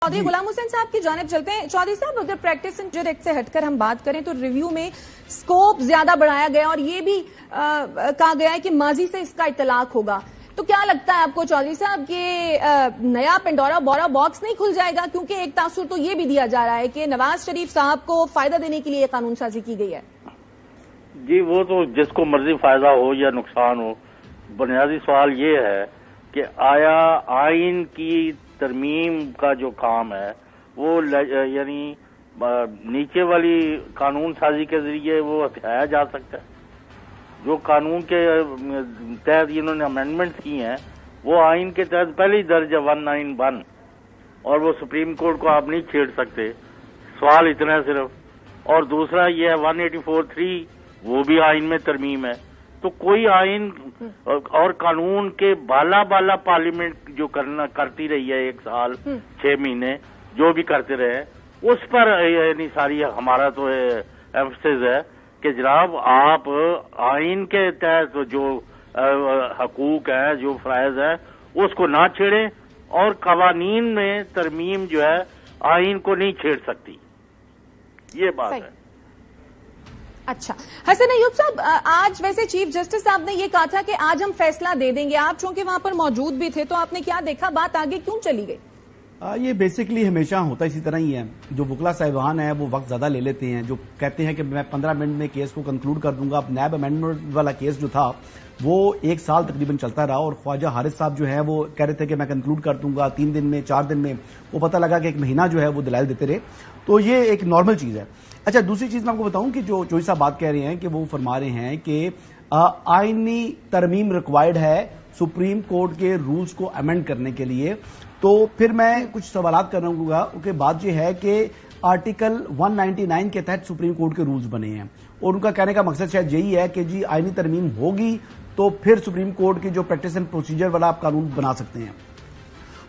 चौधरी गुलाम हुसैन साहब की जानिब चलते हैं। चौधरी साहब, अगर प्रैक्टिस एक्ट से हटकर हम बात करें तो रिव्यू में स्कोप ज्यादा बढ़ाया गया और ये भी कहा गया है कि माजी से इसका इतलाक होगा। तो क्या लगता है आपको चौधरी साहब कि नया पेंडोरा बॉक्स नहीं खुल जाएगा? क्योंकि एक तासुर तो ये भी दिया जा रहा है कि नवाज शरीफ साहब को फायदा देने के लिए कानून साजी की गई है। जी, वो तो जिसको मर्जी फायदा हो या नुकसान हो, बुनियादी सवाल ये है कि आया आइन की तरमीम का जो काम है वो यानी नीचे वाली कानून साजी के जरिए वो हटाया जा सकता है। जो कानून के तहत इन्होंने अमेंडमेंट की हैं वो आइन के तहत पहले ही दर्ज है 191, और वो सुप्रीम कोर्ट को आप नहीं छेड़ सकते। सवाल इतना है सिर्फ। और दूसरा ये है 184(3), वो भी आइन में तरमीम है। तो कोई आइन और कानून के बाला पार्लियामेंट जो करती रही है 1 साल 6 महीने जो भी करते रहे, उस पर यानी सारी हमारा तो एम्फसिस है कि जनाब आप आइन के तहत जो हकूक है, जो फराइज है, उसको ना छेड़ें, और कवानीन में तरमीम जो है आइन को नहीं छेड़ सकती। ये बात है। अच्छा, हसन अय्यूब साहब, आज वैसे चीफ जस्टिस साहब ने ये कहा था कि आज हम फैसला दे देंगे। आप चूंकि वहां पर मौजूद भी थे तो आपने क्या देखा, बात आगे क्यों चली गई? ये बेसिकली हमेशा होता इसी तरह ही है। जो वकला साहिबान है वो वक्त ज्यादा ले लेते हैं, जो कहते हैं कि मैं 15 मिनट में केस को कंक्लूड कर दूंगा। अब नैब अमेंडमेंट वाला केस जो था वो 1 साल तकरीबन चलता रहा, और ख्वाजा हारिस साहब जो है वो कह रहे थे कि मैं कंक्लूड कर दूंगा 3 दिन में, 4 दिन में। वो पता लगा कि 1 महीना जो है वो दलाइल देते रहे। तो ये एक नॉर्मल चीज है। अच्छा, दूसरी चीज मैं आपको बताऊं कि जो चौधरी साहब बात कह रहे हैं कि वो फरमा रहे हैं कि आईनी तरमीम रिक्वायर्ड है सुप्रीम कोर्ट के रूल्स को अमेंड करने के लिए। तो फिर मैं कुछ सवालात करूंगा। उसके बाद ये है कि आर्टिकल 199 के तहत सुप्रीम कोर्ट के रूल्स बने हैं, और उनका कहने का मकसद शायद यही है कि जी आईनी तरमीम होगी तो फिर सुप्रीम कोर्ट की जो प्रैक्टिस एंड प्रोसीजर वाला आप कानून बना सकते हैं।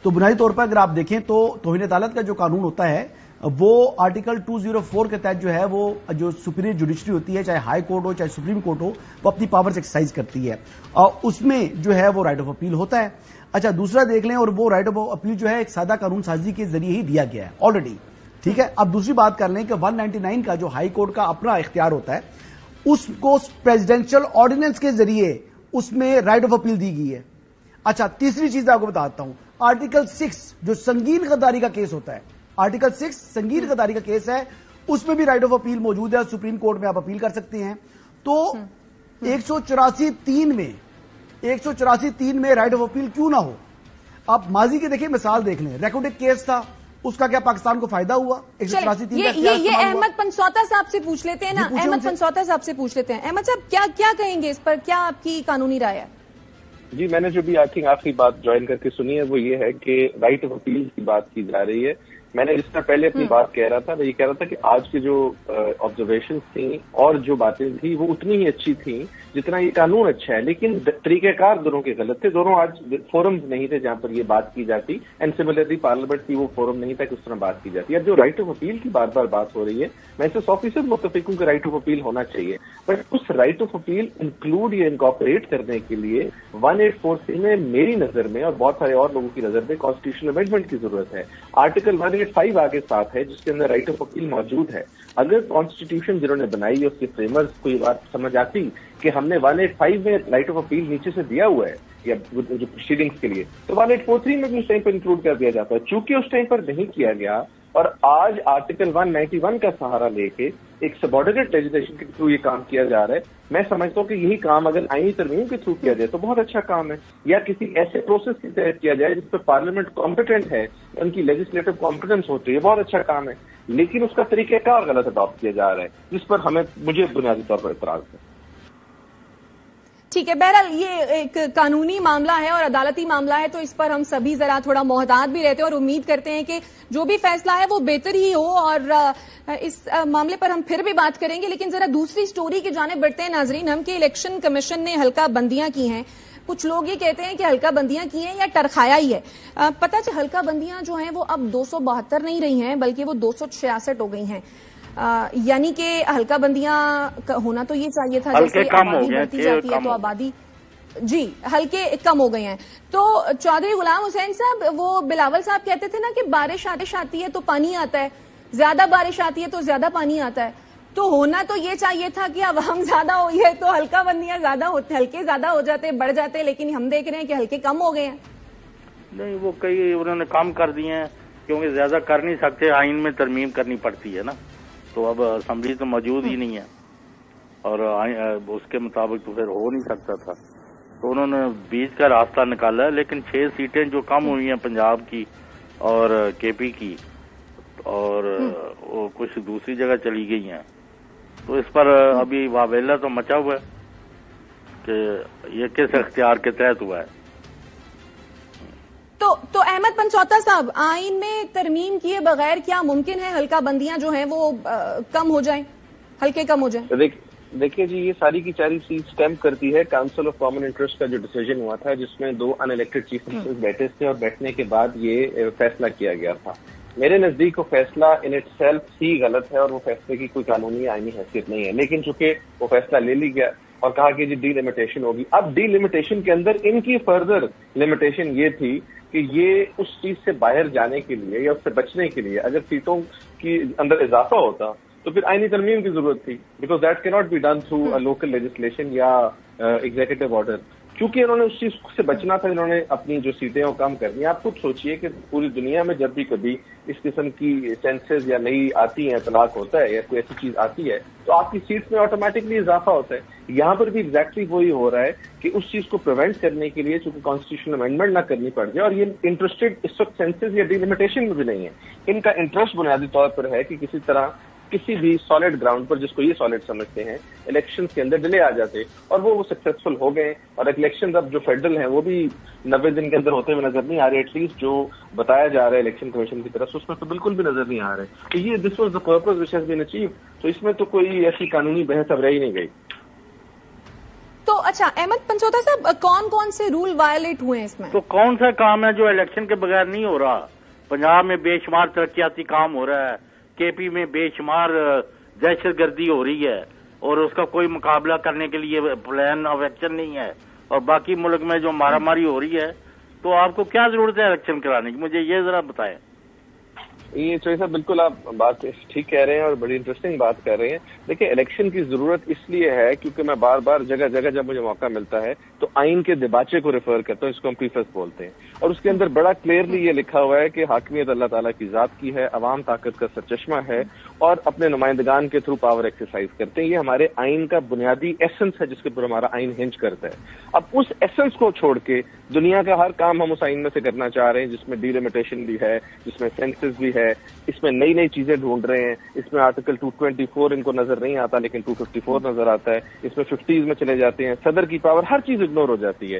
तो बुनियादी तौर पर अगर आप देखें तो तौहीन अदालत का जो कानून होता है वो आर्टिकल 204 के तहत जो है वो जो सुपीरियर जुडिशरी होती है, चाहे हाई कोर्ट हो चाहे सुप्रीम कोर्ट हो, वो अपनी पावर्स एक्सरसाइज करती है, और उसमें जो है वो राइट ऑफ अपील होता है। अच्छा, दूसरा देख लें, और वो राइट ऑफ अपील जो है एक सादा कानून साजी के जरिए ही दिया गया है ऑलरेडी। ठीक है, अब दूसरी बात कर लें कि 199 का जो हाई कोर्ट का अपना इख्तियार होता है, उसको प्रेसिडेंशियल ऑर्डिनेंस के जरिए उसमें राइट ऑफ अपील दी गई है। अच्छा, तीसरी चीज आपको बताता हूं, आर्टिकल 6 जो संगीन गद्दारी का केस होता है, आर्टिकल 6 संगीन गद्दारी का केस है, उसमें भी राइट ऑफ अपील मौजूद है, सुप्रीम कोर्ट में आप अपील कर सकते हैं। तो 184(3) में राइट ऑफ अपील क्यों ना हो? आप माजी के देखिए मिसाल देख लें, रेकॉर्डेड केस था, उसका क्या पाकिस्तान को फायदा हुआ? 184(3) ये अहमद पनसौता साहब से पूछ लेते हैं ना, अहमद पनसौता साहब से पूछ लेते हैं। अहमद साहब, क्या कहेंगे इस पर, क्या आपकी कानूनी राय है? जी, मैंने जो भी आखिरी बात ज्वाइन करके सुनी है वो ये है कि राइट ऑफ अपील की बात की जा रही है। मैंने जिस तरह पहले अपनी बात कह रहा था, मैं ये कह रहा था कि आज की जो ऑब्जर्वेशंस थी और जो बातें थी वो उतनी ही अच्छी थी जितना ये कानून अच्छा है, लेकिन तरीकेकार दोनों के गलत थे। दोनों आज फोरम्स नहीं थे जहां पर ये बात की जाती, एंड सिमिलरली पार्लियामेंट की वो फोरम नहीं था कि उस तरह बात की जाती। अब जो राइट ऑफ अपील की बार बार बात हो रही है, मैं इससे 100% मुत्तफिक हूं कि राइट ऑफ अपील होना चाहिए, बट उस राइट ऑफ अपील इंक्लूड या इनकॉपरेट करने के लिए 184(3) में मेरी नजर में और बहुत सारे और लोगों की नजर में कॉन्स्टिट्यूशनल अमेंडमेंट की जरूरत है। आर्टिकल 185 आगे साथ है जिसके अंदर राइट ऑफ अपील मौजूद है। अगर कॉन्स्टिट्यूशन जिन्होंने बनाई है उसके फ्रेमर्स को ये बात समझ आती कि हमने 185 में राइट ऑफ अपील नीचे से दिया हुआ है या जो प्रोसीडिंग्स के लिए, तो 184(3) में भी उस टाइम पर इंक्लूड कर दिया जाता है। चूंकि उस टाइम पर नहीं किया गया और आज आर्टिकल 191 का सहारा लेके एक सबऑर्डिनेट लेजिस्लेशन के थ्रू ये काम किया जा रहा है, मैं समझता हूँ कि यही काम अगर आईनी तरमीम के थ्रू किया जाए तो बहुत अच्छा काम है, या किसी ऐसे प्रोसेस के तहत किया जाए जिस पर पार्लियामेंट कॉम्पिटेंट है, उनकी लेजिस्लेटिव कॉम्पिटेंस होती है, बहुत अच्छा काम है। लेकिन उसका तरीकेकार गलत अडॉप्ट किया जा रहा है, जिस पर मुझे बुनियादी तौर पर इतराज है। ठीक है, बहरहाल ये एक कानूनी मामला है और अदालती मामला है, तो इस पर हम सभी जरा थोड़ा मोहतात भी रहते हैं और उम्मीद करते हैं कि जो भी फैसला है वो बेहतर ही हो, और इस मामले पर हम फिर भी बात करेंगे। लेकिन जरा दूसरी स्टोरी की जाने बढ़ते हैं नाजरीन। हम कि इलेक्शन कमीशन ने हल्का बंदियां की हैं। कुछ लोग ये कहते हैं कि हल्का बंदियां की हैं या टरखाया ही है। पता चल हल्का बंदियां जो हैं वो अब 272 नहीं रही हैं, बल्कि वो 266 हो गई हैं। यानी कि हल्का बंदियां होना तो ये चाहिए था, जैसे आबादी बढ़ती जाती है तो आबादी جی ہلکے کم ہو گئے ہیں. تو چودھری غلام حسین صاحب، وہ بلاول صاحب کہتے تھے نا کہ بارش آتی ہے تو پانی آتا ہے، زیادہ بارش آتی ہے تو زیادہ پانی آتا ہے. تو ہونا تو یہ چاہیے تھا کہ عوام زیادہ ہوئی ہے تو ہلکا بندیاں ہلکے زیادہ ہو جاتے، بڑھ جاتے، لیکن ہم دیکھ رہے ہیں کہ ہلکے کم ہو گئے ہیں. نہیں، وہ کئی انہوں نے کم کر دیے ہیں کیونکہ زیادہ کر نہیں سکتے، آئین میں ترمیم کرنی پڑتی ہے نا، تو اب اسمبلی تو موجود ہی نہیں ہے اور اس کے مطابق تو پھر ہو نہیں سکتا تھا، تو انہوں نے بیچ کا راستہ نکالا ہے. لیکن 6 سیٹیں جو کم ہوئی ہیں پنجاب کی اور کے پی کی اور وہ کچھ دوسری جگہ چلی گئی ہیں، تو اس پر ابھی واویلا تو مچا ہوا ہے کہ یہ کس اختیار کے تحت ہوا ہے. تو احمد پنچوتا صاحب، آئین میں ترمیم کیے بغیر کیا ممکن ہے ہلکا بندیاں جو ہیں وہ کم ہو جائیں، ہلکے کم ہو جائیں؟ دیکھیے جی، یہ ساری کی ساری چیز اسٹیمپ کرتی ہے کاؤنسل آف کامن انٹرسٹ کا جو ڈیسیجن ہوا تھا، جس میں 2 ان الیکٹڈ چیف منسٹرز بیٹھے تھے اور بیٹھنے کے بعد یہ فیصلہ کیا گیا تھا. میرے نزدیک وہ فیصلہ ان اٹ سیلف ہی غلط ہے اور وہ فیصلے کی کوئی قانونی آئینی حیثیت نہیں ہے، لیکن چونکہ وہ فیصلہ لے لی گیا اور کہا کہ جی ڈی لمیٹیشن ہوگی. اب ڈی لمیٹیشن کے اندر ان کی فردر لمیٹیشن یہ تھی کہ یہ اس چیز سے باہر جانے کے لیے یا اس سے بچنے کے لیے اگر سیٹوں کی اندر اضافہ ہوتا تو پھر آئینی ترمیم کی ضرورت تھی، because that can not be done through local legislation یا ایگزیکٹو آرڈر. کیونکہ انہوں نے اس چیز سے بچنا تھا، انہوں نے اپنی جو سیٹیں وہ کم کرنی. آپ خود سوچئے کہ پوری دنیا میں جب بھی کبھی اس قسم کی سینسز یا نئی آتی ہیں، اطلاق ہوتا ہے یا کوئی ایسی چیز آتی ہے تو آپ کی سیٹس میں آٹومیٹکلی اضافہ ہوتا ہے. یہاں پر بھی ایگزیکٹلی وہی ہو رہا ہے کہ اس چیز کو پریونٹ کرنے کے لیے چونکہ کانسٹیٹیوشنل امینڈمنٹ نہ کرنی پڑ جائے، اور یہ انٹرسٹڈ اس وقت سینسز یا ڈی لمیٹیشن میں بھی نہیں ہے. ان کا انٹرسٹ بنیادی طور پر ہے کہ کسی طرح کسی بھی سالڈ گراؤنڈ پر، جس کو یہ سالڈ سمجھتے ہیں، الیکشنز کے اندر ڈیلے آ جاتے، اور وہ سکسیسفل ہو گئے. اور الیکشنز اب جو فیڈرل ہیں وہ بھی 90 دن کے اندر ہوتے ہوئے نظر نہیں آ رہے، ایٹ لیسٹ جو بتایا جا رہا ہے الیکشن کمیشن کی طرف سے اس میں تو بالکل بھی نظر نہیں آ رہے. تو یہ this was the purpose which has been achieve. تو اس میں تو کوئی ایسی قانونی بحث اب رہ ہی نہیں گئی. تو اچھا احمد پنچوتا صاحب، کون کون سے رول وائلیٹ ہوئے ہیں اس میں؟ تو کون سا کام ہے جو الیکشن کے بغیر نہیں ہو رہا؟ پنجاب میں بے شمار ترقیاتی کام ہو رہا ہے، کے پی میں بے شمار دہشت گردی ہو رہی ہے اور اس کا کوئی مقابلہ کرنے کے لیے پلان آف ایکشن نہیں ہے، اور باقی ملک میں جو مارا ماری ہو رہی ہے، تو آپ کو کیا ضرورت ہے الیکشن کرانے کی؟ مجھے یہ ذرا بتائیں. یہ چوہے صاحب بالکل آپ بات ٹھیک کہہ رہے ہیں اور بڑی انٹرسٹنگ بات کر رہے ہیں. دیکھیں، الیکشن کی ضرورت اس لیے ہے کیونکہ میں بار بار جگہ جگہ جب مجھے موقع ملتا ہے تو آئین کے دباچے کو ریفر کرتا ہوں، اس کو ہم پریفیس بولتے ہیں، اور اس کے اندر بڑا کلیئرلی یہ لکھا ہوا ہے کہ حاکمیت اللہ تعالیٰ کی ذات کی ہے، عوام طاقت کا سرچشمہ ہے اور اپنے نمائندگان کے تھرو پاور ایکسرسائز کرتے ہیں. یہ ہمارے آئین کا بنیادی ایسنس ہے جس کے اوپر ہمارا آئین ہنج کرتا ہے. اب اس ایسنس کو چھوڑ کے دنیا کا ہر کام ہم اس آئین میں سے کرنا چاہ رہے ہیں، جس میں ڈی لمیٹیشن بھی ہے، جس میں سینسس بھی ہے، اس میں نئی نئی چیزیں ڈھونڈ رہے ہیں. اس میں آرٹیکل 224 ان کو نظر نہیں آتا لیکن 254 نظر آتا ہے. اس میں 50s میں چلے جاتے ہیں، صدر کی پاور، ہر چیز اگنور ہو جاتی ہے.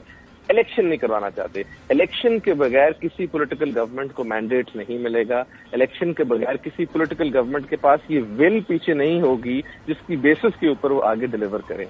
الیکشن نہیں کروانا چاہتے. الیکشن کے بغیر کسی پولیٹیکل گورنمنٹ کو مینڈیٹ نہیں ملے گا. الیکشن کے بغیر کسی پولیٹیکل گورنمنٹ کے پاس یہ ول پیچھے نہیں ہوگی جس کی بیسس کے اوپر وہ آگے ڈیلیور کریں.